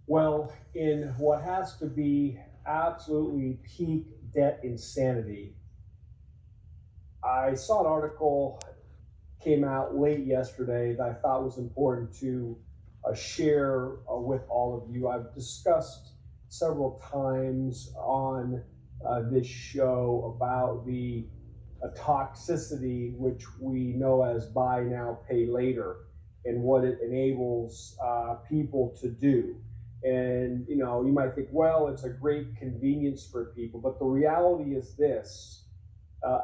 Well, in what has to be absolutely peak debt insanity, I saw an article came out late yesterday that I thought was important to share with all of you. I've discussed several times on this show about the toxicity, which we know as buy now, pay later, and what it enables people to do. And you might think, well, it's a great convenience for people, but the reality is this: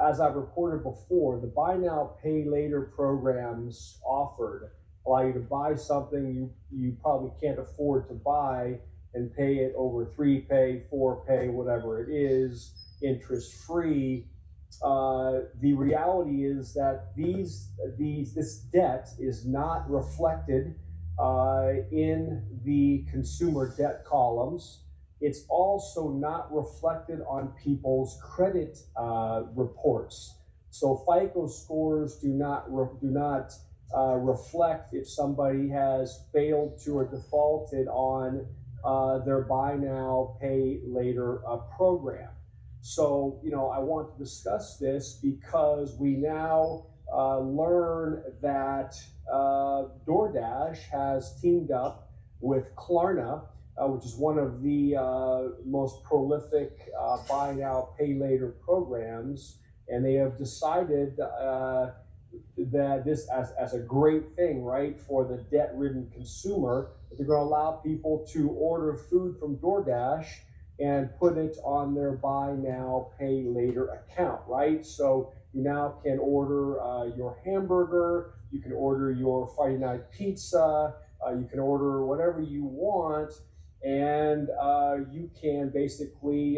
as I've reported before, the buy now, pay later programs offered allow you to buy something you probably can't afford to buy and pay it over 3 pay, 4 pay, whatever it is, interest free. The reality is that this debt is not reflected in the consumer debt columns. It's also not reflected on people's credit reports. So FICO scores do not reflect if somebody has failed to or defaulted on their buy now, pay later program. So, I want to discuss this because we now learn that DoorDash has teamed up with Klarna, which is one of the most prolific buy now, pay later programs. And they have decided that this as a great thing, right, for the debt-ridden consumer, that they're going to allow people to order food from DoorDash and put it on their buy now, pay later account, right? So you now can order your hamburger, you can order your Friday night pizza, you can order whatever you want, and you can basically,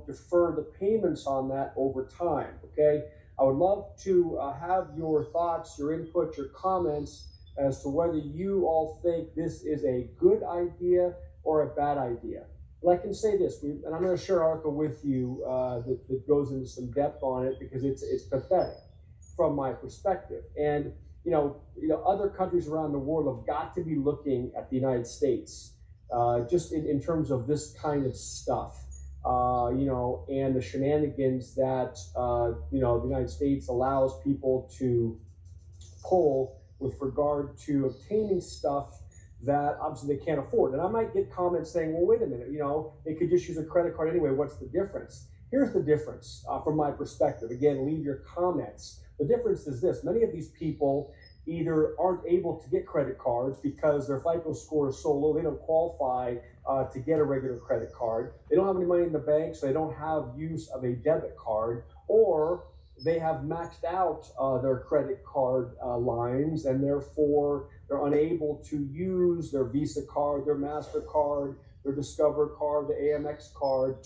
defer the payments on that over time, okay? I would love to have your thoughts, your input, your comments as to whether you all think this is a good idea or a bad idea. But I can say this, and I'm going to share an article with you that goes into some depth on it because it's pathetic from my perspective. And other countries around the world have got to be looking at the United States just in terms of this kind of stuff. And the shenanigans that, the United States allows people to pull with regard to obtaining stuff that obviously they can't afford. And I might get comments saying, well, wait a minute, they could just use a credit card anyway. What's the difference? Here's the difference from my perspective. Again, leave your comments. The difference is this: many of these people either aren't able to get credit cards because their FICO score is so low they don't qualify to get a regular credit card. They don't have any money in the bank, so they don't have use of a debit card, or they have maxed out their credit card lines, and therefore they're unable to use their Visa card, their MasterCard, their Discover card, the Amex card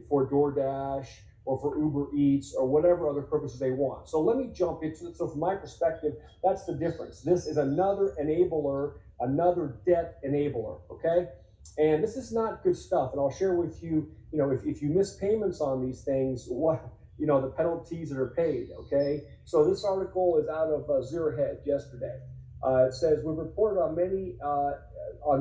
for DoorDash or for Uber Eats or whatever other purposes they want. So let me jump into it. So from my perspective, that's the difference. This is another enabler, another debt enabler, okay? And this is not good stuff. And I'll share with you, if you miss payments on these things, what, the penalties that are paid, okay? So this article is out of Zero Hedge yesterday. It says, we've reported on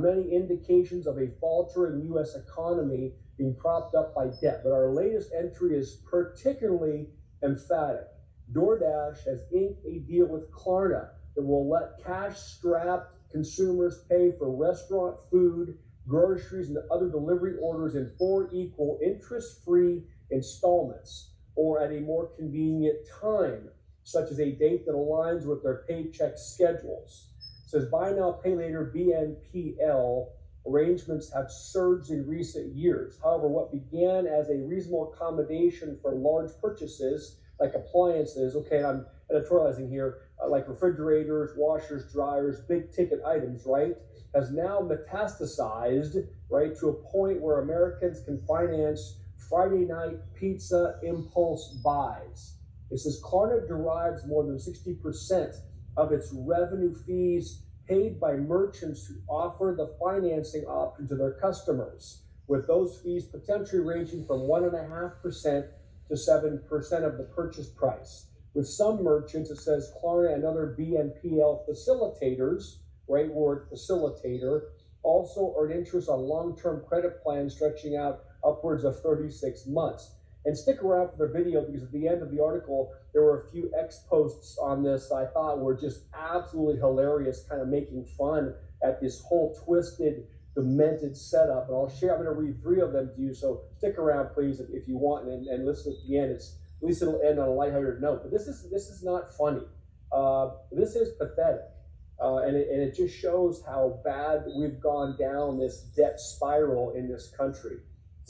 many indications of a faltering U.S. economy being propped up by debt, but our latest entry is particularly emphatic. DoorDash has inked a deal with Klarna that will let cash-strapped consumers pay for restaurant food, groceries, and other delivery orders in 4 equal interest-free installments, or at a more convenient time, such as a date that aligns with their paycheck schedules. It says, buy now, pay later, BNPL arrangements have surged in recent years. However, what began as a reasonable accommodation for large purchases like appliances, okay, I'm editorializing here, like refrigerators, washers, dryers, big ticket items, right, has now metastasized, right, to a point where Americans can finance Friday night pizza impulse buys. It says Klarna derives more than 60% of its revenue fees paid by merchants who offer the financing option to their customers, with those fees potentially ranging from 1.5% to 7% of the purchase price. With some merchants, it says Klarna and other BNPL facilitators right word, facilitator, also earn interest on long-term credit plans stretching out upwards of 36 months. And stick around for the video because at the end of the article, there were a few X posts on this I thought were just absolutely hilarious, kind of making fun at this whole twisted, demented setup. And I'm going to read 3 of them to you. So stick around, please, if you want, and listen at the end. At least it'll end on a lighthearted note. But this is not funny. This is pathetic. And it just shows how bad we've gone down this debt spiral in this country.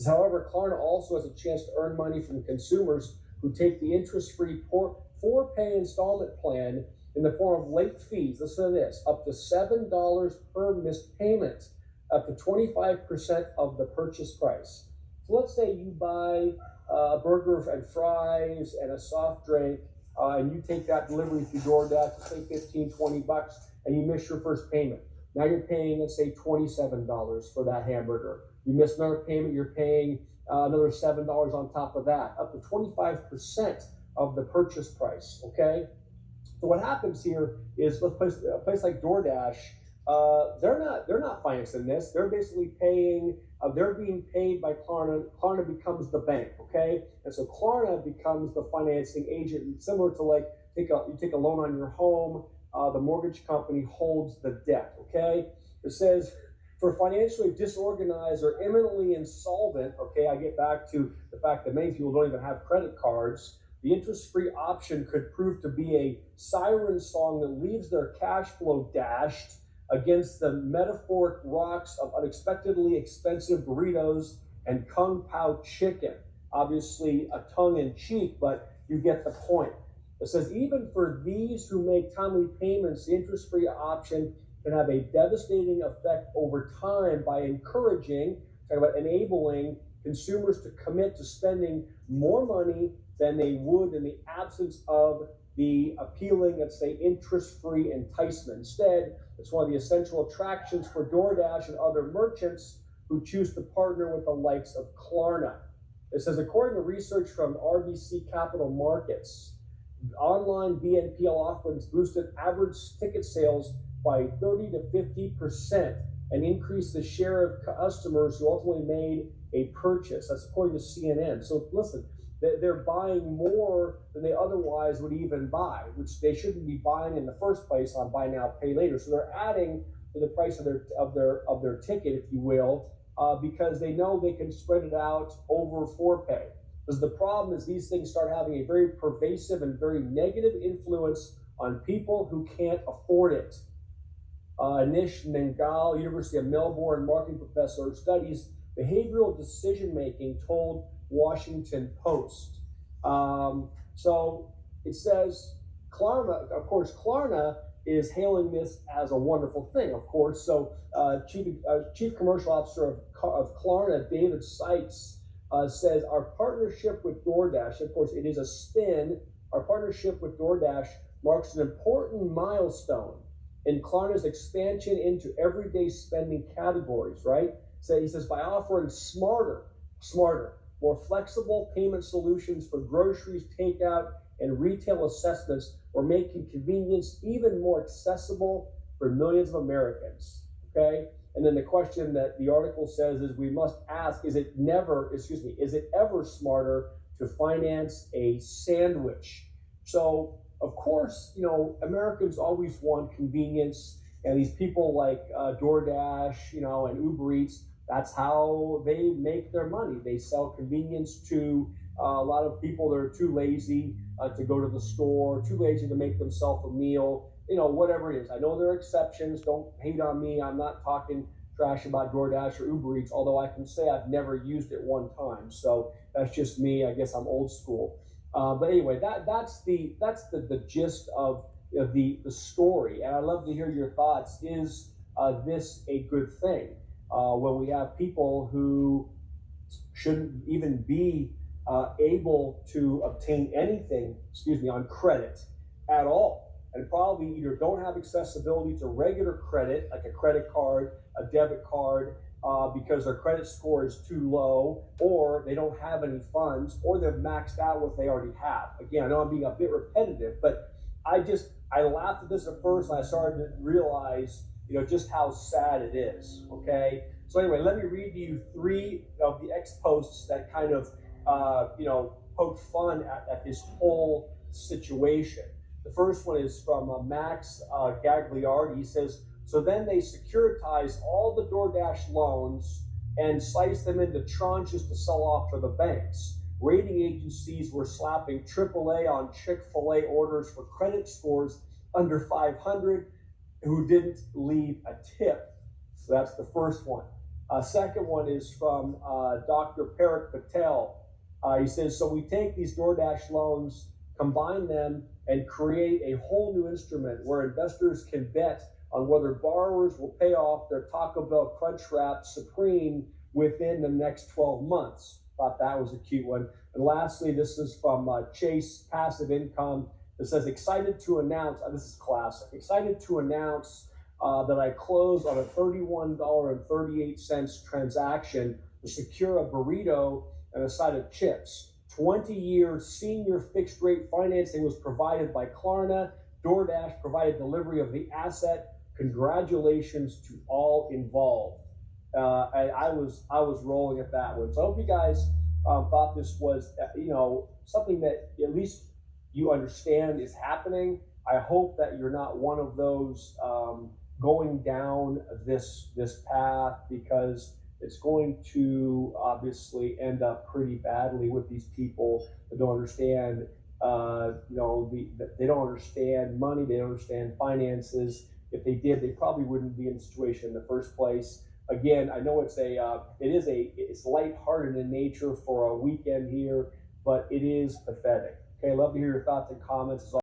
However, Klarna also has a chance to earn money from consumers who take the interest-free 4-pay installment plan in the form of late fees. Listen to this, up to $7 per missed payment, up to 25% of the purchase price. So let's say you buy a burger and fries and a soft drink, and you take that delivery through DoorDash, say $15, $20, and you miss your first payment. Now you're paying, let's say, $27 for that hamburger. You miss another payment, you're paying another $7 on top of that, up to 25% of the purchase price, okay? So what happens here is a place like DoorDash, they're not financing this. They're basically paying, they're being paid by Klarna. Klarna becomes the bank, okay? And so Klarna becomes the financing agent, similar to like you take a loan on your home, the mortgage company holds the debt, okay? It says, for financially disorganized or imminently insolvent, okay, I get back to the fact that many people don't even have credit cards, the interest-free option could prove to be a siren song that leaves their cash flow dashed against the metaphoric rocks of unexpectedly expensive burritos and Kung Pao chicken. Obviously a tongue-in-cheek, but you get the point. It says, even for these who make timely payments, the interest-free option can have a devastating effect over time by enabling consumers to commit to spending more money than they would in the absence of the appealing, let's say, interest-free enticement. Instead, it's one of the essential attractions for DoorDash and other merchants who choose to partner with the likes of Klarna. It says, according to research from RBC Capital Markets, online BNPL offerings boosted average ticket sales by 30 to 50% and increased the share of customers who ultimately made a purchase. That's according to CNN. So listen, they're buying more than they otherwise would even buy, which they shouldn't be buying in the first place on buy now, pay later. So they're adding to the price of their ticket, if you will, because they know they can spread it out over 4-pay. Because the problem is these things start having a very pervasive and very negative influence on people who can't afford it. Anish Nengal, University of Melbourne marketing professor, studies behavioral decision-making, told Washington Post. So it says Klarna, of course, Klarna is hailing this as a wonderful thing, of course. So Chief Commercial Officer of Klarna, David Sykes, says our partnership with DoorDash, of course, it is a spin. Our partnership with DoorDash marks an important milestone in Klarna's expansion into everyday spending categories, right? So he says, by offering smarter, more flexible payment solutions for groceries, takeout, and retail assessments, we're making convenience even more accessible for millions of Americans, okay? And then the question that the article says is, we must ask, is it ever smarter to finance a sandwich? So, of course, you know, Americans always want convenience, and these people like DoorDash, you know, and Uber Eats, that's how they make their money. They sell convenience to a lot of people that are too lazy to go to the store, too lazy to make themselves a meal, you know, whatever it is. I know there are exceptions. Don't hate on me. I'm not talking trash about DoorDash or Uber Eats, although I can say I've never used it one time. So that's just me. I guess I'm old school. But anyway, that's the gist of the story. And I'd love to hear your thoughts. Is this a good thing? When we have people who shouldn't even be able to obtain anything, on credit at all, and probably either don't have accessibility to regular credit, like a credit card, a debit card, because their credit score is too low, or they don't have any funds, or they've maxed out what they already have. Again, I know I'm being a bit repetitive, but I laughed at this at first, and I started to realize, just how sad it is. Okay. So anyway, let me read to you three of the X posts that kind of, poke fun at this whole situation. The first one is from Max Gagliardi. He says, so then they securitized all the DoorDash loans and sliced them into tranches to sell off to the banks. Rating agencies were slapping AAA on Chick-fil-A orders for credit scores under 500 who didn't leave a tip. So that's the first one. Second one is from Dr. Parik Patel. He says, so we take these DoorDash loans, combine them, and create a whole new instrument where investors can bet on whether borrowers will pay off their Taco Bell Crunchwrap Supreme within the next 12 months. Thought that was a cute one. And lastly, this is from Chase Passive Income. It says, excited to announce, this is classic, excited to announce that I closed on a $31.38 transaction to secure a burrito and a side of chips. 20-year senior fixed rate financing was provided by Klarna. DoorDash provided delivery of the asset. Congratulations to all involved. And I was rolling at that one. So I hope you guys thought this was something that at least you understand is happening. I hope that you're not one of those going down this path, because it's going to obviously end up pretty badly with these people that don't understand. They don't understand money. They don't understand finances. If they did, they probably wouldn't be in the situation in the first place. Again, I know it's lighthearted in nature for a weekend here, but it is pathetic. Okay, love to hear your thoughts and comments.